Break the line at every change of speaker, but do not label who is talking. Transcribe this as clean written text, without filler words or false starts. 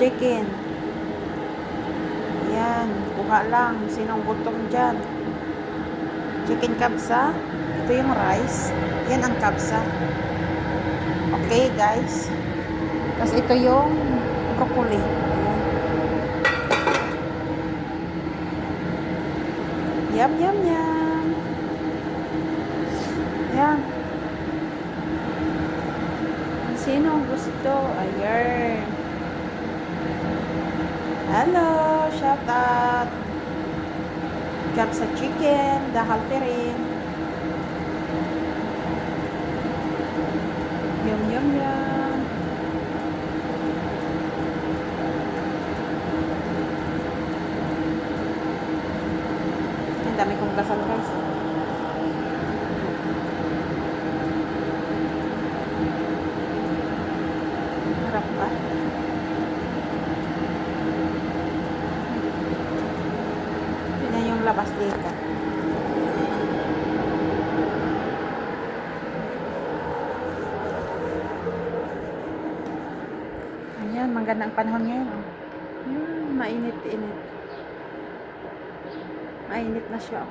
chicken. Yan, kuha lang. Sinong gutom dyan? Chicken kabsa. Ito yung rice. Yan ang kabsa. Okay, guys. Tapos ito yung broccoli. Ayan. Yum, yum, yum. Yan. Sinong gusto? Ayan. Hello, shout out. Kabsa chicken, dahal rin. Yum, yum, yum. Ang dami kong gasal, guys. Harap ba? Yan yung labas dito. Ayan, magandang panahon ngayon. Oh. Ayan, mainit-init. Mainit na siya.